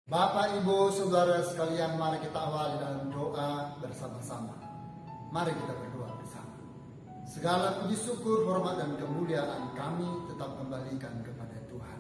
Bapak, Ibu, Saudara sekalian, mari kita awali dalam doa bersama-sama. Mari kita berdoa bersama. Segala puji syukur, hormat dan kemuliaan kami tetap kembalikan kepada Tuhan.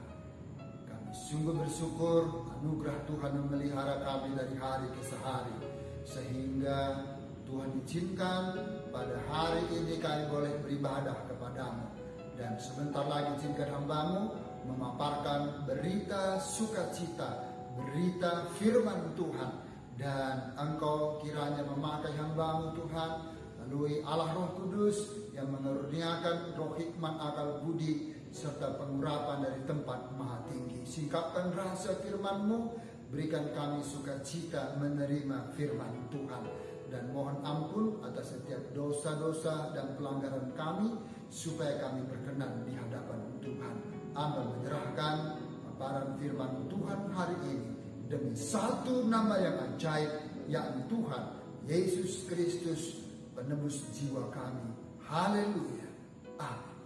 Kami sungguh bersyukur anugerah Tuhan memelihara kami dari hari ke hari. Sehingga Tuhan izinkan pada hari ini kami boleh beribadah kepadamu. Dan sebentar lagi izinkan hamba-Mu memaparkan berita sukacita, berita firman Tuhan, dan Engkau kiranya memakai hamba-Mu Tuhan melalui Allah Roh Kudus yang mengaruniakan roh hikmat, akal budi serta pengurapan dari tempat maha tinggi. Singkapkan rasa firman-Mu, berikan kami sukacita menerima firman Tuhan, dan mohon ampun atas setiap dosa-dosa dan pelanggaran kami supaya kami berkenan di hadapan Tuhan. Amba menyerahkan paparan firman Tuhan hari ini demi satu nama yang ajaib, yakni Tuhan Yesus Kristus, penebus jiwa kami. Haleluya. Amin.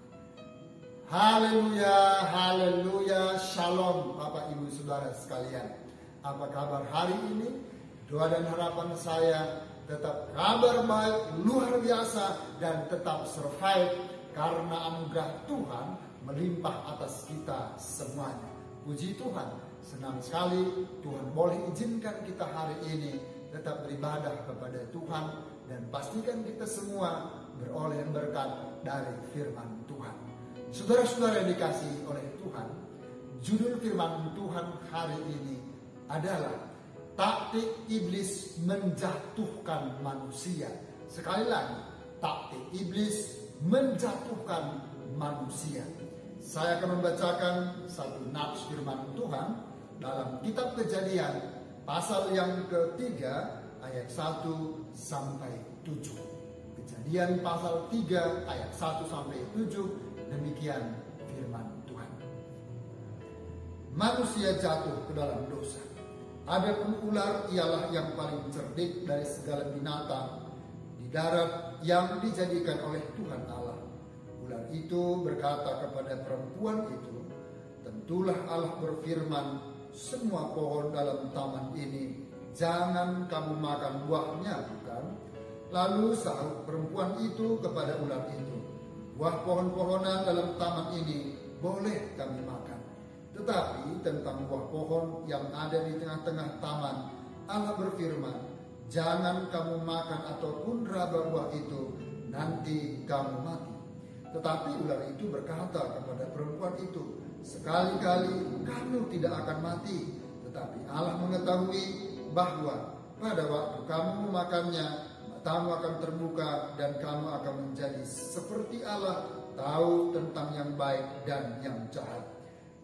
Haleluya, haleluya. Shalom Bapak, Ibu, Saudara sekalian. Apa kabar hari ini? Doa dan harapan saya tetap kabar baik, luar biasa, dan tetap survive karena anugerah Tuhan melimpah atas kita semuanya. Puji Tuhan, senang sekali Tuhan boleh izinkan kita hari ini tetap beribadah kepada Tuhan, dan pastikan kita semua beroleh berkat dari firman Tuhan. Saudara-saudara yang dikasihi oleh Tuhan, judul firman Tuhan hari ini adalah taktik iblis menjatuhkan manusia. Sekali lagi, taktik iblis menjatuhkan manusia. Saya akan membacakan satu nats firman Tuhan dalam kitab Kejadian pasal yang ketiga ayat 1 sampai 7. Kejadian pasal 3 ayat 1 sampai 7, demikian firman Tuhan. Manusia jatuh ke dalam dosa. Adapun ular ialah yang paling cerdik dari segala binatang di darat yang dijadikan oleh Tuhan Allah. Ular itu berkata kepada perempuan itu, "Tentulah Allah berfirman, semua pohon dalam taman ini jangan kamu makan buahnya, bukan?" Lalu sahut perempuan itu kepada ular itu, "Buah pohon-pohonan dalam taman ini boleh kami makan. Tetapi tentang buah pohon yang ada di tengah-tengah taman, Allah berfirman, jangan kamu makan ataupun raba buah itu, nanti kamu mati." Tetapi ular itu berkata kepada perempuan itu, "Sekali-kali kamu tidak akan mati. Tetapi Allah mengetahui bahwa pada waktu kamu memakannya, matamu akan terbuka dan kamu akan menjadi seperti Allah, tahu tentang yang baik dan yang jahat."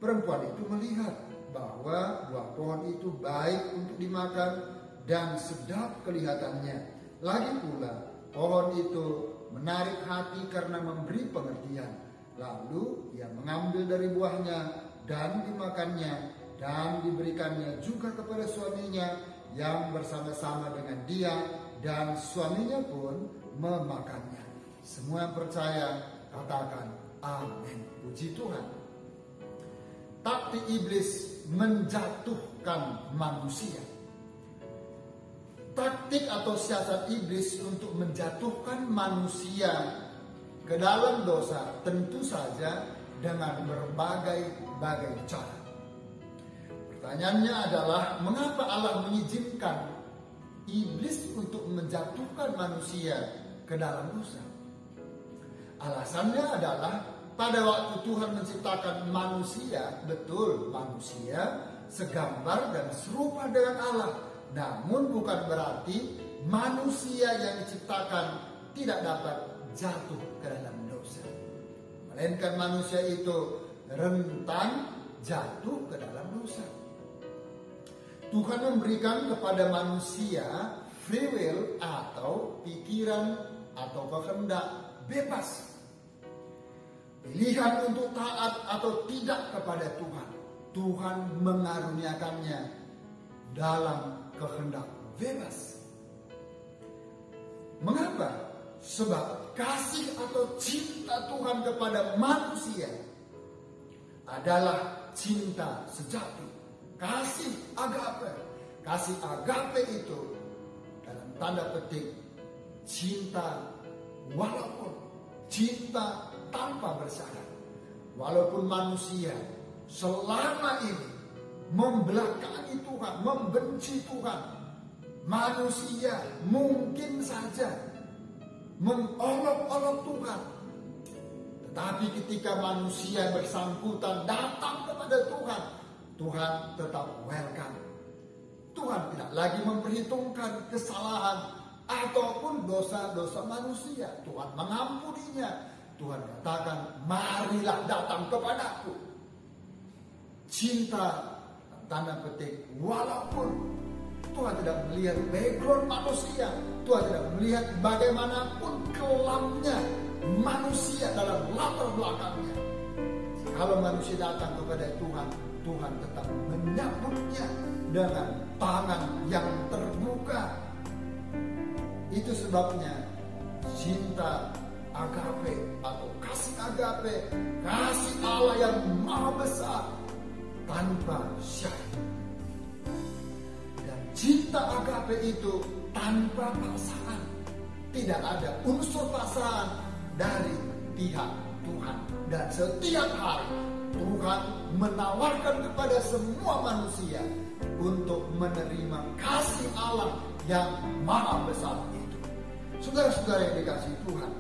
Perempuan itu melihat bahwa buah pohon itu baik untuk dimakan dan sedap kelihatannya. Lagi pula pohon itu menarik hati karena memberi pengertian. Lalu ia mengambil dari buahnya dan dimakannya, dan diberikannya juga kepada suaminya yang bersama-sama dengan dia, dan suaminya pun memakannya. Semua yang percaya katakan amin. Puji Tuhan. Taktik iblis menjatuhkan manusia. Taktik atau siasat iblis untuk menjatuhkan manusia ke dalam dosa tentu saja dengan berbagai-bagai cara. Pertanyaannya adalah, mengapa Allah mengizinkan iblis untuk menjatuhkan manusia ke dalam dosa? Alasannya adalah pada waktu Tuhan menciptakan manusia, betul manusia segambar dan serupa dengan Allah. Namun bukan berarti manusia yang diciptakan tidak dapat jatuh ke dalam dosa. Melainkan manusia itu rentan jatuh ke dalam dosa. Tuhan memberikan kepada manusia free will atau pikiran atau kehendak bebas. Pilihan untuk taat atau tidak kepada Tuhan. Tuhan mengaruniakannya dalam kehendak bebas. Mengapa? Sebab kasih atau cinta Tuhan kepada manusia adalah cinta sejati. Kasih agape. Kasih agape itu dalam tanda petik cinta walaupun cinta tanpa bersyarat. Walaupun manusia selama ini membelakangi Tuhan, membenci Tuhan, manusia mungkin saja mengolok-olok Tuhan. Tetapi ketika manusia bersangkutan datang kepada Tuhan, Tuhan tetap welcome. Tuhan tidak lagi memperhitungkan kesalahan ataupun dosa-dosa manusia. Tuhan mengampuninya. Tuhan katakan, marilah datang kepadaku. Cinta, tanda petik, walaupun Tuhan tidak melihat background manusia, Tuhan tidak melihat bagaimanapun kelamnya manusia dalam latar belakangnya. Kalau manusia datang kepada Tuhan, Tuhan tetap menyambutnya dengan tangan yang terbuka. Itu sebabnya cinta agape atau kasih agape, kasih Allah yang maha besar tanpa syarat. Dan cinta agape itu tanpa paksaan. Tidak ada unsur paksaan dari pihak Tuhan. Dan setiap hari Tuhan menawarkan kepada semua manusia untuk menerima kasih Allah yang maha besar itu. Saudara-saudara yang dikasihi Tuhan,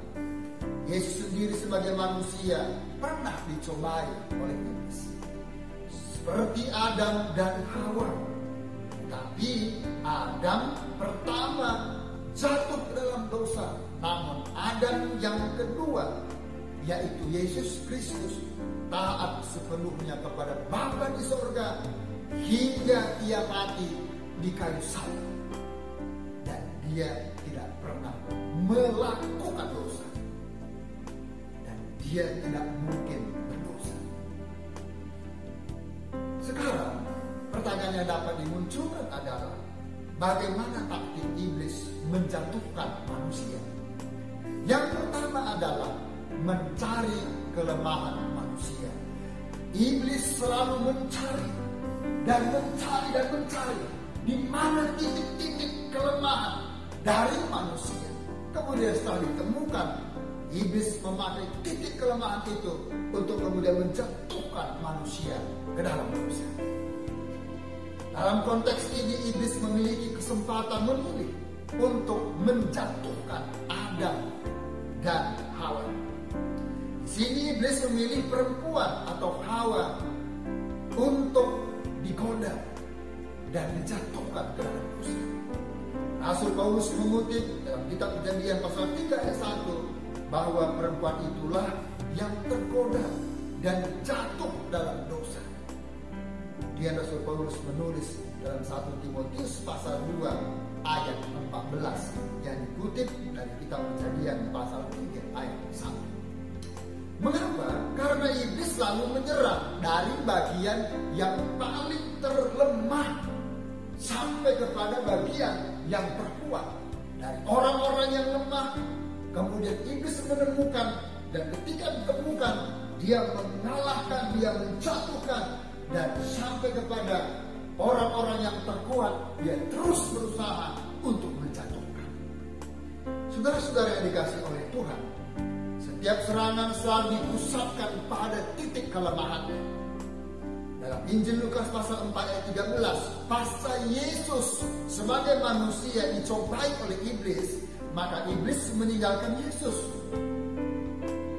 Yesus sendiri sebagai manusia pernah dicobai oleh iblis seperti Adam dan Hawa. Tapi Adam pertama jatuh dalam dosa, namun Adam yang kedua, yaitu Yesus Kristus, taat sepenuhnya kepada Bapa di surga hingga ia mati di kayu salib. Dan dia tidak pernah melakukan dosa. Dan dia tidak mungkin berdosa. Sekarang pertanyaan yang dapat dimunculkan adalah, bagaimana taktik iblis menjatuhkan manusia? Yang pertama adalah mencari kelemahan manusia. Iblis selalu mencari dan mencari di mana titik-titik kelemahan dari manusia. Kemudian setelah ditemukan, iblis memakai titik kelemahan itu untuk kemudian menjatuhkan manusia ke dalam dosa. Dalam konteks ini iblis memiliki kesempatan memilih untuk menjatuhkan Adam dan Hawa. Di sini iblis memilih perempuan atau Hawa untuk digoda dan dijatuhkan ke dalam dosa. Rasul Paulus mengutip dalam kitab Perjanjian pasal 3 ayat 1 bahwa perempuan itulah yang tergoda dan jatuh dalam dosa. Kemudian Rasul Paulus menulis dalam 1 Timotius pasal 2 ayat 14 yang dikutip dari kitab Perjanjian pasal 3 ayat 1. Mengapa? Karena iblis selalu menyerang dari bagian yang paling terlemah sampai kepada bagian yang terkuat. Dari orang-orang yang lemah, kemudian iblis menemukan, dan ketika ditemukan, dia mengalahkan, dia menjatuhkan, dan sampai kepada orang-orang yang terkuat, dia terus berusaha untuk menjatuhkan. Saudara-saudara yang dikasihi oleh Tuhan, setiap serangan selalu dipusatkan pada titik kelemahannya. Dalam Injil Lukas pasal 4 ayat 13, pasca Yesus sebagai manusia dicobai oleh iblis, maka iblis meninggalkan Yesus.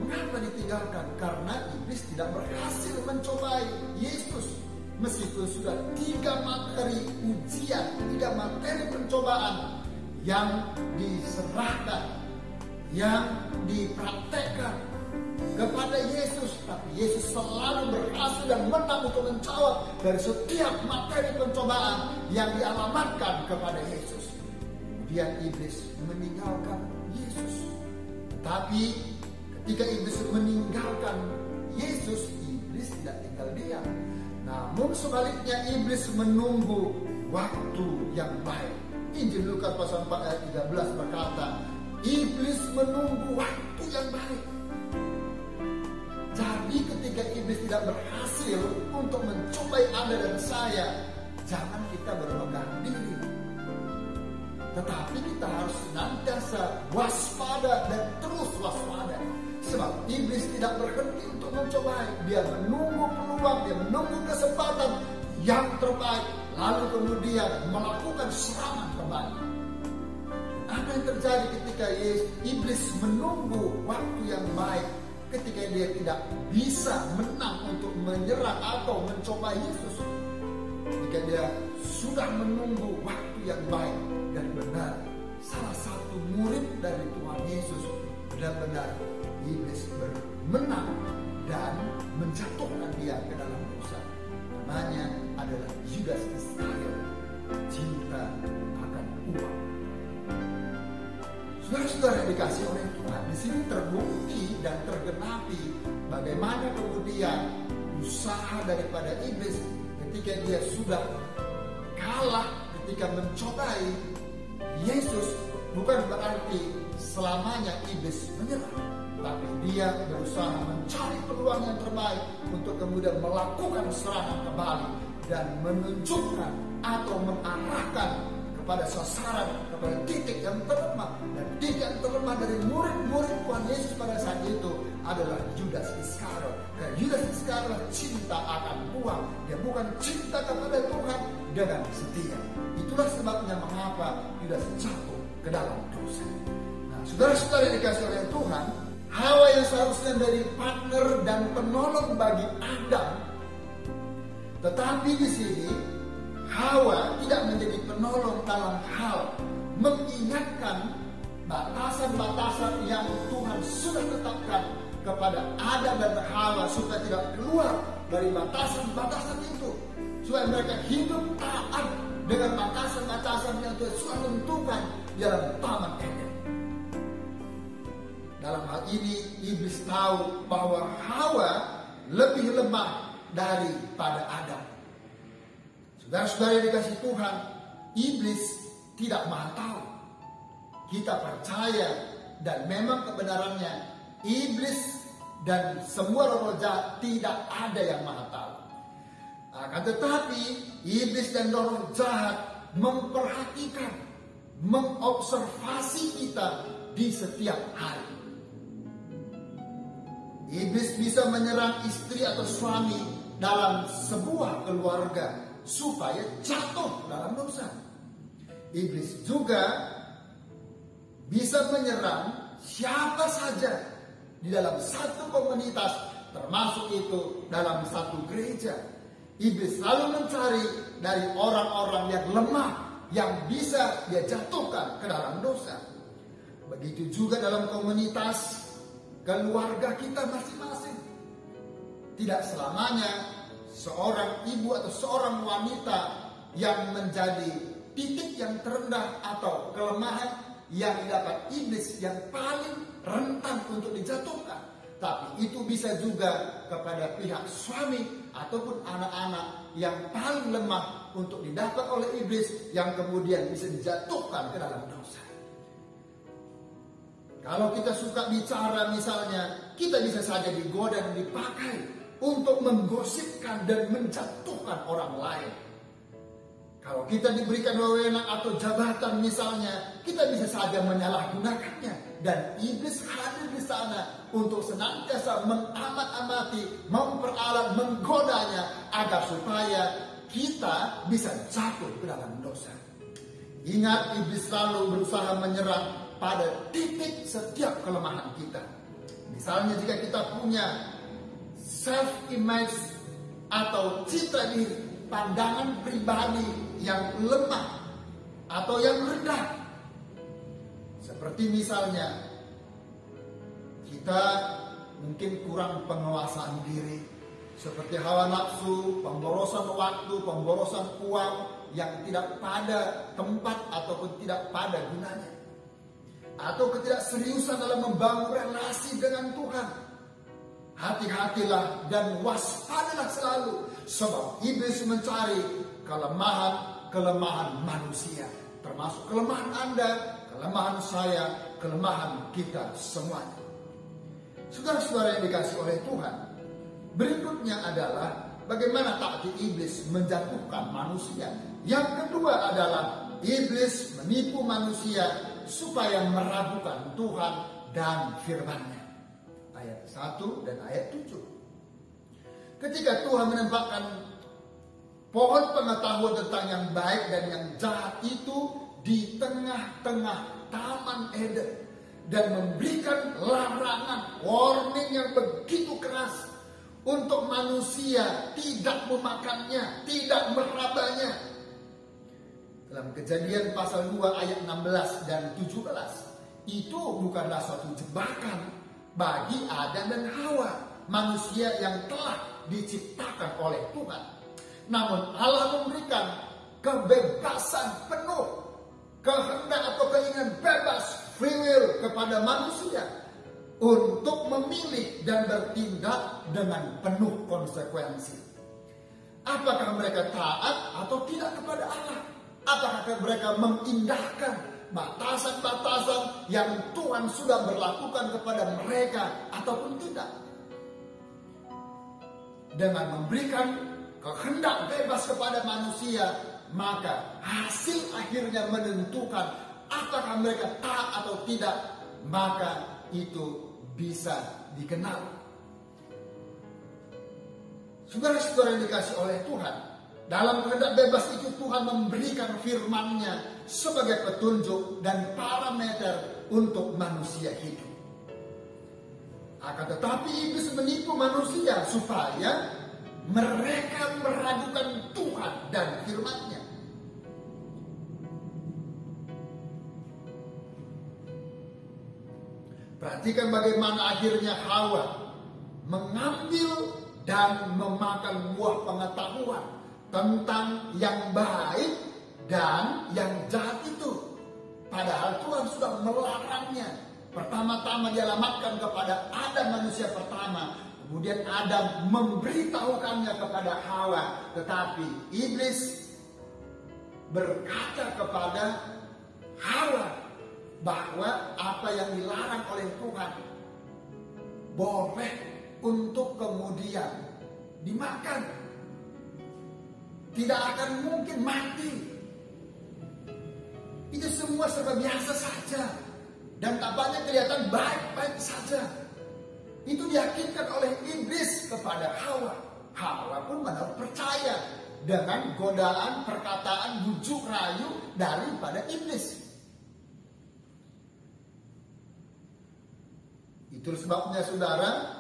Mengapa ditinggalkan? Karena iblis tidak berhasil mencobai Yesus. Meskipun sudah 3 materi ujian, 3 materi pencobaan yang diserahkan, yang dipraktekkan kepada Yesus, tapi Yesus selalu berhasil dan menang untuk menjawab dari setiap materi pencobaan yang dialamatkan kepada Yesus. Kemudian iblis meninggalkan Yesus. Tapi ketika iblis meninggalkan Yesus, iblis tidak tinggal diam. Namun sebaliknya iblis menunggu waktu yang baik. Injil Lukas pasal 4 ayat 13 berkata, iblis menunggu waktu yang baik. Jadi ketika iblis tidak berhasil untuk mencobai Anda dan saya, jangan kita bermegah diri. Tetapi kita harus senantiasa waspada dan terus waspada. Sebab iblis tidak berhenti untuk mencobai. Dia menunggu peluang, dia menunggu kesempatan yang terbaik, lalu kemudian melakukan serangan kembali. Apa yang terjadi ketika iblis menunggu waktu yang baik, ketika dia tidak bisa menang untuk menyerang atau mencoba Yesus? Jika dia sudah menunggu waktu yang baik dan benar, salah satu murid dari Tuhan Yesus benar-benar iblis menang dan menjatuhkan dia ke dalam dosa. Namanya adalah Yudas Iskariot, cinta akan uang. Saudara-saudara yang dikasih oleh Tuhan, di sini terbukti dan tergenapi bagaimana kemudian usaha daripada iblis ketika dia sudah kalah, ketika mencobai Yesus. Bukan berarti selamanya iblis menyerah, tapi dia berusaha mencari peluang yang terbaik untuk kemudian melakukan serangan kembali dan menunjukkan atau mengarahkan kepada sasaran, kepada titik yang terlemah. Dan titik yang terlemah dari murid-murid Tuhan Yesus pada saat itu adalah Yudas Iskariot. Karena Yudas Iskariot cinta akan uang, dia bukan cinta kepada Tuhan dengan setia. Itulah sebabnya mengapa Yudas jatuh ke dalam dosa. Nah, saudara-saudara yang dikasih oleh Tuhan, Hawa yang seharusnya dari partner dan penolong bagi Adam, tetapi di sini Hawa tidak menjadi penolong dalam hal mengingatkan batasan-batasan yang Tuhan sudah tetapkan kepada Adam dan Hawa supaya tidak keluar dari batasan-batasan itu, supaya mereka hidup taat dengan batasan-batasan yang Tuhan sudah tentukan dalam Taman Eden. Dalam hal ini iblis tahu bahwa Hawa lebih lemah daripada Adam. Saudara-saudara yang dikasih Tuhan, iblis tidak maha tahu. Kita percaya dan memang kebenarannya iblis dan semua roh jahat tidak ada yang maha tahu. Akan tetapi iblis dan roh jahat memperhatikan, mengobservasi kita di setiap hari. Iblis bisa menyerang istri atau suami dalam sebuah keluarga supaya jatuh dalam dosa. Iblis juga bisa menyerang siapa saja di dalam satu komunitas, termasuk itu dalam satu gereja. Iblis selalu mencari dari orang-orang yang lemah yang bisa dia jatuhkan ke dalam dosa. Begitu juga dalam komunitas keluarga kita masing-masing. Tidak selamanya seorang ibu atau seorang wanita yang menjadi titik yang terendah atau kelemahan yang didapat iblis yang paling rentan untuk dijatuhkan. Tapi itu bisa juga kepada pihak suami ataupun anak-anak yang paling lemah untuk didapat oleh iblis yang kemudian bisa dijatuhkan ke dalam dosa. Kalau kita suka bicara misalnya, kita bisa saja digoda dan dipakai untuk menggosipkan dan menjatuhkan orang lain. Kalau kita diberikan wewenang atau jabatan misalnya, kita bisa saja menyalahgunakannya. Dan iblis hadir di sana untuk senantiasa mengamat-amati, memperalat, menggodanya agar supaya kita bisa jatuh ke dalam dosa. Ingat, iblis selalu berusaha menyerang pada titik setiap kelemahan kita. Misalnya jika kita punya self-image atau citra diri, pandangan pribadi yang lemah atau yang rendah. Seperti misalnya kita mungkin kurang penguasaan diri, seperti hawa nafsu, pemborosan waktu, pemborosan uang yang tidak pada tempat ataupun tidak pada gunanya, atau ketidakseriusan dalam membangun relasi dengan Tuhan. Hati-hatilah dan waspadalah selalu, sebab iblis mencari kelemahan manusia, termasuk kelemahan Anda, kelemahan saya, kelemahan kita semuanya. Saudara-saudara yang dikasih oleh Tuhan, berikutnya adalah bagaimana taktik iblis menjatuhkan manusia. Yang kedua adalah iblis menipu manusia supaya meragukan Tuhan dan firman-Nya. Ayat 1 dan ayat 7. Ketika Tuhan menempatkan pohon pengetahuan tentang yang baik dan yang jahat itu di tengah-tengah Taman Eden dan memberikan larangan, warning yang begitu keras untuk manusia tidak memakannya, tidak merabanya. Dalam Kejadian pasal 2 ayat 16 dan 17, itu bukanlah suatu jebakan bagi Adam dan Hawa, manusia yang telah diciptakan oleh Tuhan. Namun Allah memberikan kebebasan penuh, kehendak atau keinginan bebas, free will kepada manusia untuk memilih dan bertindak dengan penuh konsekuensi. Apakah mereka taat atau tidak kepada Allah? Apakah mereka mengindahkan batasan-batasan yang Tuhan sudah berlakukan kepada mereka ataupun tidak? Dengan memberikan kehendak bebas kepada manusia, maka hasil akhirnya menentukan apakah mereka taat atau tidak, maka itu bisa dikenal. Saudara-saudara yang dikasih oleh Tuhan, dalam kehendak bebas itu Tuhan memberikan firman-Nya sebagai petunjuk dan parameter untuk manusia hidup. Akan tetapi iblis menipu manusia supaya mereka meragukan Tuhan dan firman-Nya. Perhatikan bagaimana akhirnya Hawa mengambil dan memakan buah pengetahuan tentang yang baik dan yang jahat itu. Padahal Tuhan sudah melarangnya. Pertama-tama dialamatkan kepada Adam, manusia pertama. Kemudian Adam memberitahukannya kepada Hawa. Tetapi iblis berkata kepada Hawa bahwa apa yang dilarang oleh Tuhan boleh untuk kemudian dimakan. Tidak akan mungkin mati. Itu semua serba biasa saja. Dan tampaknya kelihatan baik-baik saja. Itu diyakinkan oleh iblis kepada Hawa. Hawa pun benar percaya dengan godaan, perkataan, bujuk rayu daripada iblis. Itu sebabnya saudara,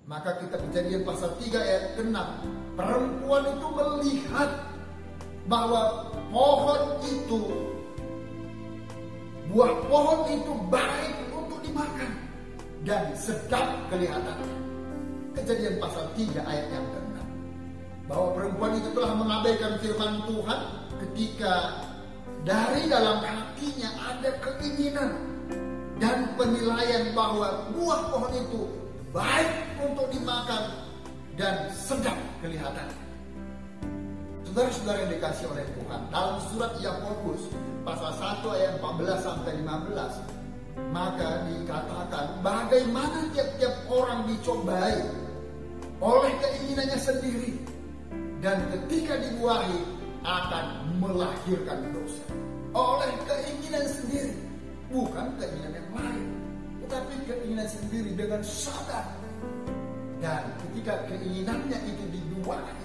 maka kita Kejadian pasal 3 ayat 6, perempuan itu melihat bahwa pohon itu, buah pohon itu baik untuk dimakan dan sedap kelihatannya. Kejadian pasal 3 ayat yang ke-6, bahwa perempuan itu telah mengabaikan firman Tuhan ketika dari dalam hatinya ada keinginan dan penilaian bahwa buah pohon itu baik untuk dimakan dan sedap kelihatannya. Saudara-saudara yang dikasih oleh Tuhan, dalam surat Yakobus pasal 1 ayat 14 sampai 15, maka dikatakan bagaimana tiap-tiap orang dicobai oleh keinginannya sendiri dan ketika dibuahi akan melahirkan dosa. Oleh keinginan sendiri, bukan keinginan yang lain, tetapi keinginan sendiri dengan sadar. Dan ketika keinginannya itu dibuahi,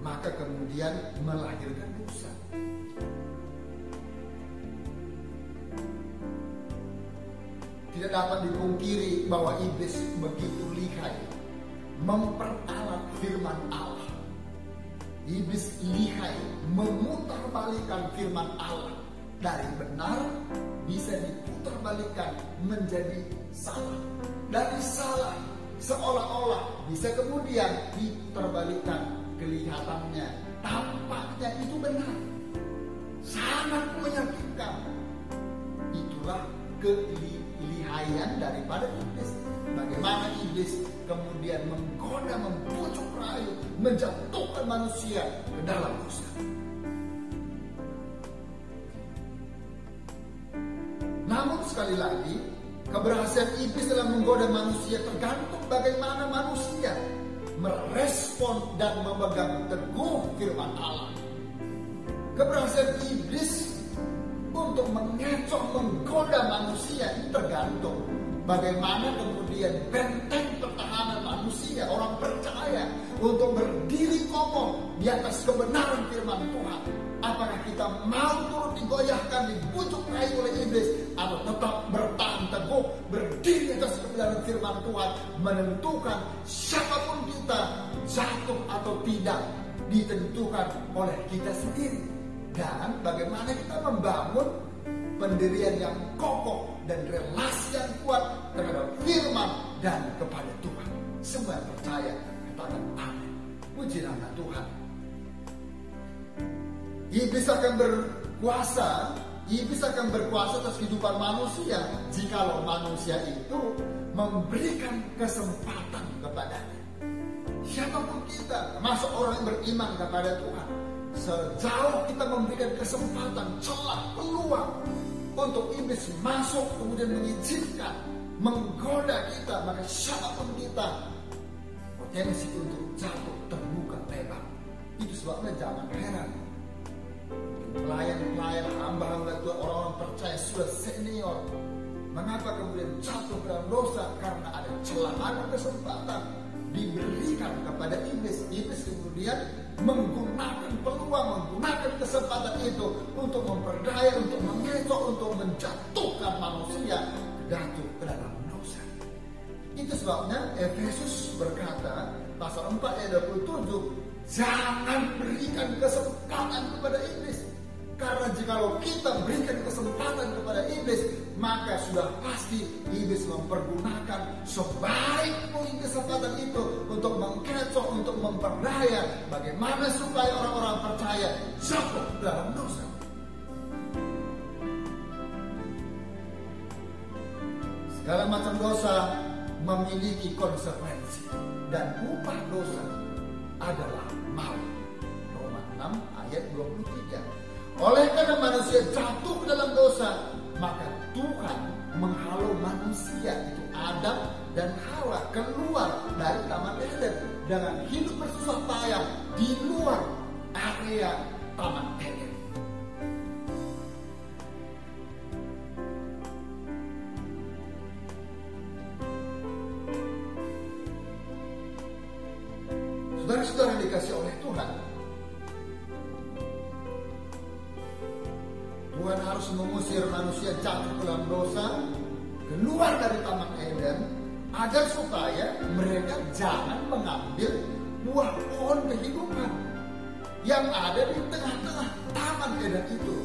maka kemudian melahirkan dosa. Tidak dapat dipungkiri bahwa iblis begitu lihai memperalat firman Allah. Iblis lihai memutarbalikkan firman Allah. Dari benar bisa diputarbalikkan menjadi salah. Dari salah seolah-olah bisa kemudian diputarbalikkan, kelihatannya, tampaknya itu benar. Sangat menyakitkan. Itulah kelihaian daripada iblis. Bagaimana iblis kemudian menggoda, membujuk rayu, menjatuhkan manusia ke dalam dosa. Namun sekali lagi, keberhasilan iblis dalam menggoda manusia tergantung bagaimana manusia merespon dan memegang teguh firman Allah. Keberhasilan iblis untuk mengecoh, menggoda manusia ini tergantung bagaimana kemudian benteng pertahanan manusia, orang percaya, untuk berdiri kokoh di atas kebenaran firman Tuhan. Apakah kita mau turut digoyahkan, dibujuk rayu oleh iblis, atau tetap bertahan teguh, berdiri atas kebenaran firman Tuhan, menentukan siapapun kita, jatuh atau tidak ditentukan oleh kita sendiri. Dan bagaimana kita membangun pendirian yang kokoh dan relasi yang kuat terhadap firman dan kepada Tuhan. Semua yang percaya katakan amin. Puji nama Tuhan. Iblis akan berkuasa atas kehidupan manusia jikalau manusia itu memberikan kesempatan kepadanya. Siapapun kita, termasuk orang yang beriman kepada Tuhan, sejauh kita memberikan kesempatan, celah, peluang untuk iblis masuk kemudian mengizinkan, menggoda kita, maka siapapun kita potensi untuk jatuh terbuka lebar. Itu sebabnya jangan heran pelayan-pelayan, hamba-hamba Tuhan, orang-orang percaya sudah senior, mengapa kemudian jatuh dalam dosa? Karena ada celah, ada kesempatan diberikan kepada iblis. Iblis kemudian menggunakan peluang, menggunakan kesempatan itu untuk memperdaya, untuk mengecoh, untuk menjatuhkan manusia jatuh ke dalam dosa. Itu sebabnya Efesus berkata pasal 4 ayat 27, jangan berikan kesempatan kepada iblis. Karena jikalau kita berikan kesempatan kepada iblis, maka sudah pasti iblis mempergunakan sebaik mungkin kesempatan itu untuk mengkecoh, untuk memperdaya, bagaimana supaya orang-orang percaya jatuh dalam dosa. Segala macam dosa memiliki konsekuensi, dan upah dosa adalah maut. Roma 6 ayat 23. Oleh karena manusia jatuh dalam dosa, maka Tuhan menghalau manusia, itu Adam dan Hawa, keluar dari Taman Eden dengan hidup bersusah payah di luar area Taman Eden. Saudara-saudara yang dikasih oleh Tuhan, Tuhan harus mengusir manusia jatuh dalam dosa, keluar dari Taman Eden, agar supaya mereka jangan mengambil buah pohon kehidupan yang ada di tengah-tengah Taman Eden itu,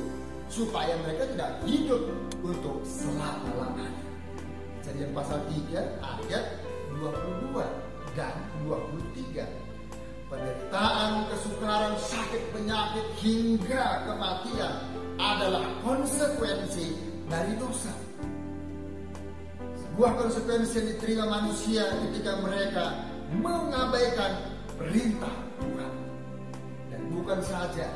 supaya mereka tidak hidup untuk selama-lamanya. Kejadian pasal 3 ayat 22 dan 23. Penderitaan, kesukaran, sakit, penyakit hingga kematian adalah konsekuensi dari dosa. Sebuah konsekuensi yang diterima manusia ketika mereka mengabaikan perintah Tuhan. Dan bukan saja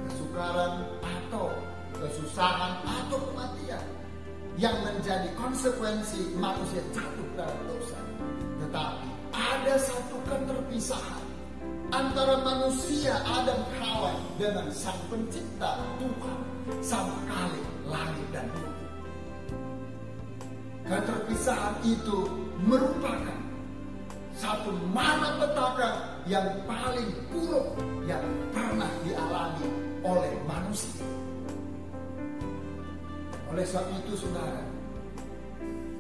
kesukaran atau kesusahan atau kematian yang menjadi konsekuensi manusia jatuh dalam dosa, tetapi ada satu keterpisahan antara manusia Adam Hawa dengan Sang Pencipta Tuhan, Sang Khalik langit dan bumi. Keterpisahan itu merupakan satu malapetaka yang paling buruk yang pernah dialami oleh manusia. Oleh sebab itu, saudara,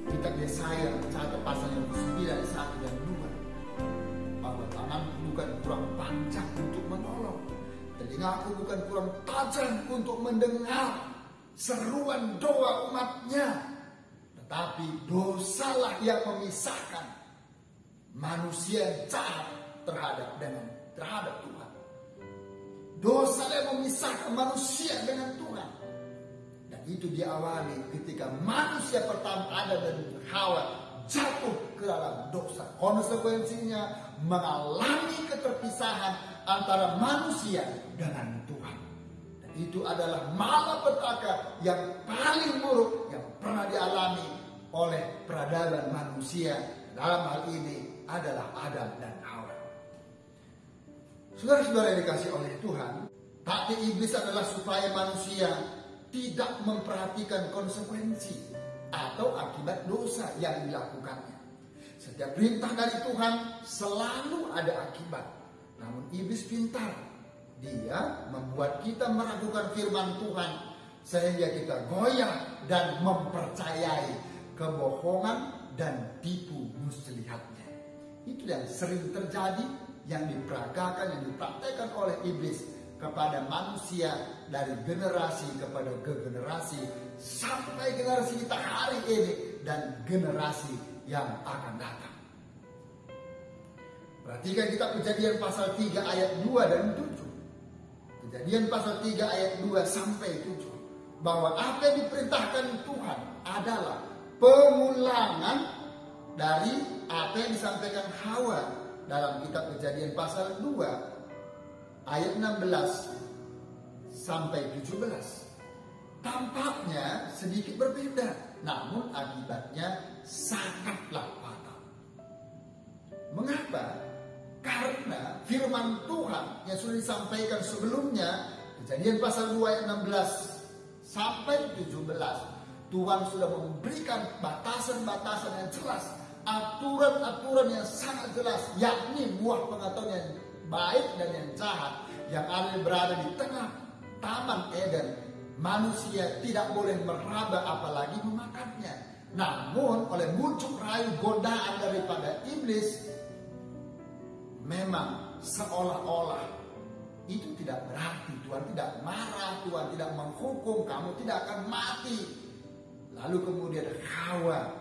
kitab Yesaya mencatat pasal yang ke-9 ayat 1 dan 2, bahwa tanganku bukan kurang panjang untuk menolong, telingaku bukan kurang tajam untuk mendengar seruan doa umatnya, tetapi dosalah yang memisahkan manusia yang jahat terhadap Tuhan. Dosa yang memisahkan manusia dengan Tuhan. Dan itu diawali ketika manusia pertama Adam dan Hawa jatuh ke dalam dosa. Konsekuensinya mengalami keterpisahan antara manusia dengan Tuhan. Dan itu adalah malapetaka yang paling buruk yang pernah dialami oleh peradaban manusia. Dalam hal ini adalah Adam dan Hawa. Saudara-saudara yang dikasih oleh Tuhan, taktik iblis adalah supaya manusia tidak memperhatikan konsekuensi atau akibat dosa yang dilakukannya. Setiap perintah dari Tuhan selalu ada akibat. Namun iblis pintar. Dia membuat kita meragukan firman Tuhan sehingga kita goyah dan mempercayai kebohongan dan tipu muslihatnya. Itu yang sering terjadi, yang diperagakan, yang dipraktekkan oleh iblis kepada manusia dari generasi kepada generasi sampai generasi kita hari ini dan generasi yang akan datang. Perhatikan kita Kejadian pasal 3 ayat 2 dan 7. Kejadian pasal 3 ayat 2 sampai 7. Bahwa apa yang diperintahkan Tuhan adalah pengulangan dari apa yang disampaikan Hawa dalam kitab Kejadian pasal 2 ayat 16 sampai 17. Tampaknya sedikit berbeda, namun akibatnya sangatlah fatal. Mengapa? Karena firman Tuhan yang sudah disampaikan sebelumnya, Kejadian pasal 2 ayat 16 sampai 17, Tuhan sudah memberikan batasan-batasan yang jelas, aturan-aturan yang sangat jelas, yakni buah pengetahuan yang baik dan yang jahat yang ada berada di tengah Taman Eden. Manusia tidak boleh meraba apalagi memakannya. Namun oleh bujuk rayu godaan daripada iblis, memang seolah-olah itu tidak berarti Tuhan tidak marah, Tuhan tidak menghukum, kamu tidak akan mati. Lalu kemudian Hawa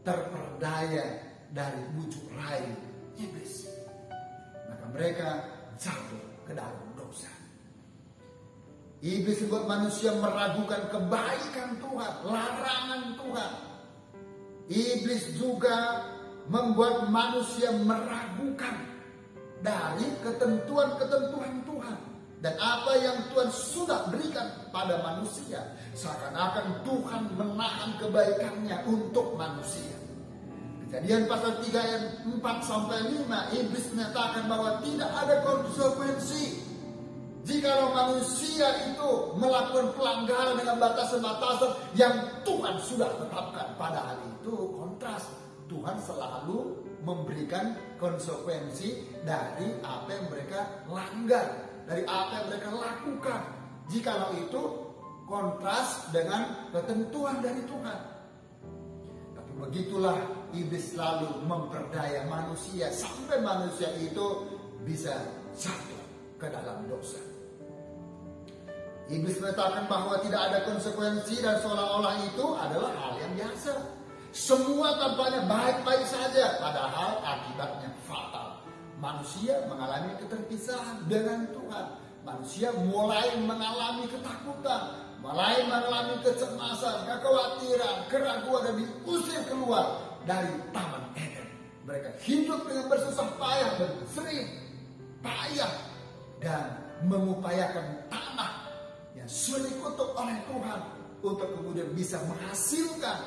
terperdaya dari bujuk rayu iblis. Maka mereka jatuh ke dalam dosa. Iblis membuat manusia meragukan kebaikan Tuhan, larangan Tuhan. Iblis juga membuat manusia meragukan dari ketentuan-ketentuan Tuhan dan apa yang Tuhan sudah berikan pada manusia. Seakan-akan Tuhan menahan kebaikannya untuk manusia. Kejadian pasal 3 ayat 4 sampai 5, iblis menyatakan bahwa tidak ada konsekuensi jikalau manusia itu melakukan pelanggaran dengan batasan-batasan yang Tuhan sudah tetapkan. Padahal itu kontras. Tuhan selalu memberikan konsekuensi dari apa yang mereka langgar, dari apa yang mereka lakukan. Jikalau itu kontras dengan ketentuan dari Tuhan. Tapi begitulah iblis selalu memperdaya manusia sampai manusia itu bisa jatuh ke dalam dosa. Iblis mengatakan bahwa tidak ada konsekuensi dan seolah-olah itu adalah hal yang biasa. Semua tampaknya baik-baik saja, padahal akibatnya fatal. Manusia mengalami keterpisahan dengan Tuhan. Manusia mulai mengalami ketakutan, mulai mengalami kecemasan, kekhawatiran, keraguan, dan diusir keluar dari Taman Eden. Mereka hidup dengan bersusah payah dan sering payah dan mengupayakan tanah yang sudah dikutuk oleh Tuhan untuk kemudian bisa menghasilkan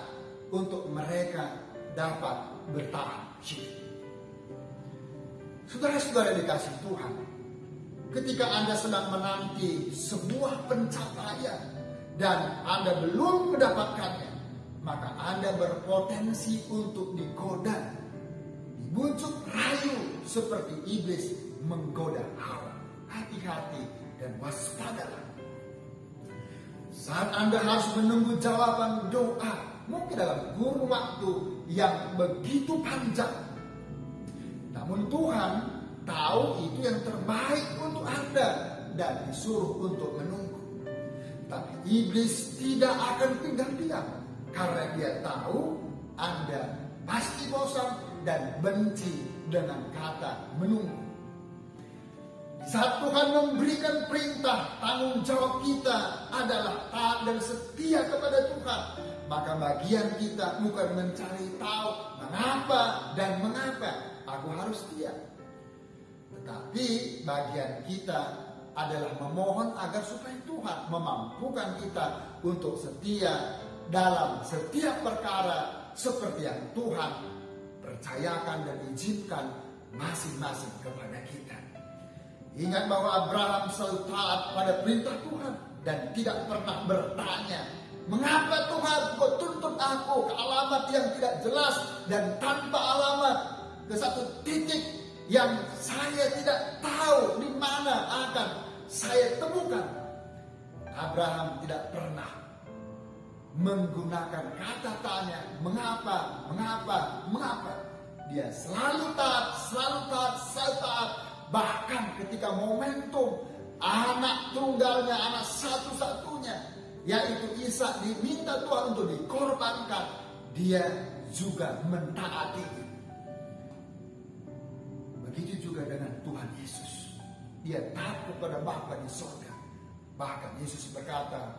untuk mereka dapat bertahan hidup. Saudara-saudara dikasih Tuhan, ketika Anda sedang menanti sebuah pencapaian dan Anda belum mendapatkannya, maka Anda berpotensi untuk digoda, dibujuk rayu seperti iblis menggoda Hawa. Hati-hati dan waspadalah. Saat Anda harus menunggu jawaban doa, mungkin dalam kurun waktu yang begitu panjang. Namun Tuhan tahu itu yang terbaik untuk Anda dan disuruh untuk menunggu. Tapi iblis tidak akan tinggal diam karena dia tahu Anda pasti bosan dan benci dengan kata menunggu. Saat Tuhan memberikan perintah, tanggung jawab kita adalah taat dan setia kepada Tuhan. Maka bagian kita bukan mencari tahu mengapa dan mengapa aku harus setia. Tetapi bagian kita adalah memohon agar supaya Tuhan memampukan kita untuk setia dalam setiap perkara seperti yang Tuhan percayakan dan izinkan masing-masing kepada kita. Ingat bahwa Abraham selalu taat pada perintah Tuhan dan tidak pernah bertanya, mengapa Tuhan kau tuntut aku ke alamat yang tidak jelas dan tanpa alamat, ke satu titik yang saya tidak tahu di mana akan saya temukan. Abraham tidak pernah menggunakan kata tanya, mengapa, mengapa, mengapa. Dia selalu taat, selalu taat, selalu taat. Bahkan ketika momentum anak tunggalnya, anak satu-satunya, yaitu Ishak, diminta Tuhan untuk dikorbankan, dia juga mentaati. Begitu juga dengan Tuhan Yesus. Dia taat kepada Bapa di surga. Bahkan Yesus berkata,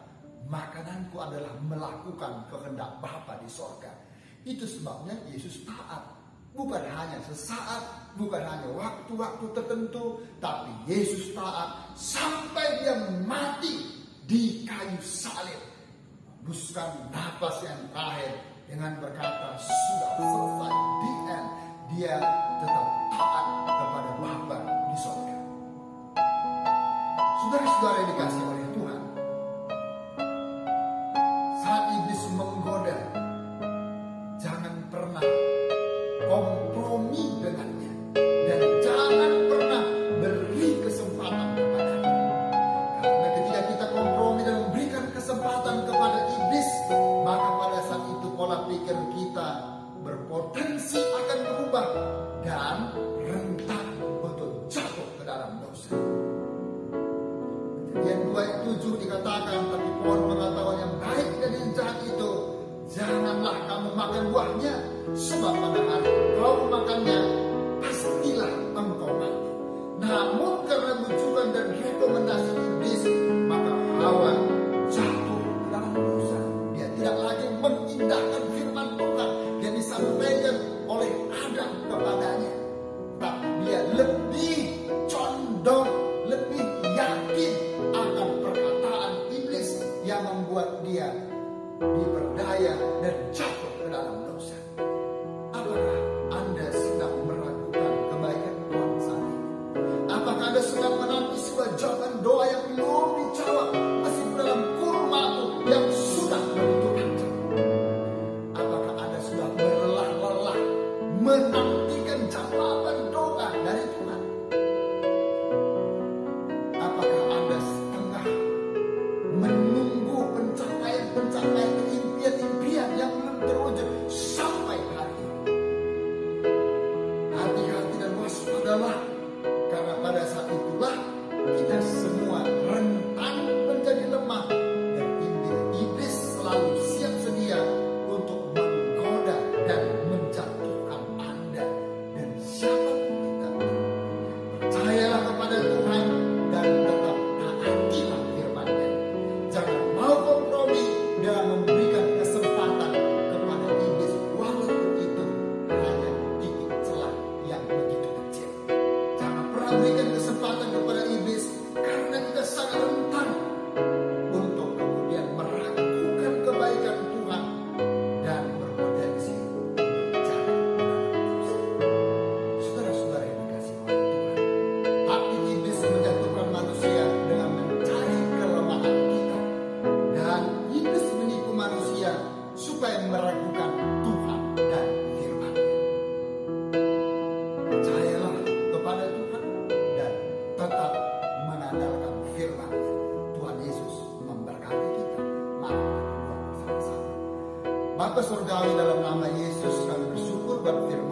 makananku adalah melakukan kehendak Bapa di surga. Itu sebabnya Yesus taat. Bukan hanya sesaat, bukan hanya waktu-waktu tertentu, tapi Yesus taat sampai dia mati di kayu salib. Hembuskan napas yang terakhir dengan berkata, sudah selesai, the end. Dia tetap taat kepada Bapa di surga. Saudara-saudara yang dikasihi oleh Tuhan, saat iblis menggoda, jangan pernah kompromi dengannya dan jangan pernah beri kesempatan kepadanya. Karena ketika kita kompromi dan memberikan kesempatan kepada iblis, maka pada saat itu pola pikir kita berpotensi akan berubah dan rentan untuk jatuh ke dalam dosa. Kejadian 2:7 dikatakan, tapi pohon pengetahuan yang baik dan yang jahat itu janganlah kamu makan buahnya, sebab pada hari kau makannya pastilah engkau mati. Namun karena bujukan dan rekomendasi iblis, maka Hawa jatuh ke dalam dosa. Dia tidak lagi mengindahkan firman Tuhan yang disampaikan oleh Adam kepadanya, tapi dia lebih condong, lebih yakin akan perkataan iblis yang membuat dia diperdaya dan jatuh ke dalam dosa. Apakah Anda sedang meragukan kebaikan Tuhan saat ini? Apakah Anda sedang menanti sebuah jawaban doa yang belum dijawab, meskipun dalam kurun waktu yang sudah begitu panjang? Apakah Anda sudah berlelah-lelah menantikan jawaban doa dari Tuhan? Apakah Anda setengah menunggu pencapaian impian-impian yang belum terwujud sampai hari ini? Hati-hati dan waspadalah, karena pada saat itulah kita semua rentan menjadi lemah dan iblis selalu siap sedia untuk menggoda dan menjatuhkan Anda dan siapapun kita. Percayalah kepada Tuhan dan tetap taatilah firman-Nya. Jangan mau kompromi dengan memberikan kesempatan kepada iblis, walaupun itu hanya titik celah yang begitu kecil. Jangan pernah berikan kesempatan kepada iblis, karena kita sangat rentan untuk kemudian meragukan kebaikan Tuhan dan berpotensi jatuh ke dalam dosa. Saudara-saudara yang dikasihi oleh Tuhan, hati iblis menjatuhkan manusia dengan mencari kelemahan kita, dan iblis menipu manusia supaya meragukan Tuhan dan firman-Nya. Percayalah kepada Tuhan dan tetap mengandalkan firman-Nya. Tuhan Yesus memberkati kita. Mari kita berdoa bersama-sama. Bapa Surgawi, dalam nama Yesus kami bersyukur buat firman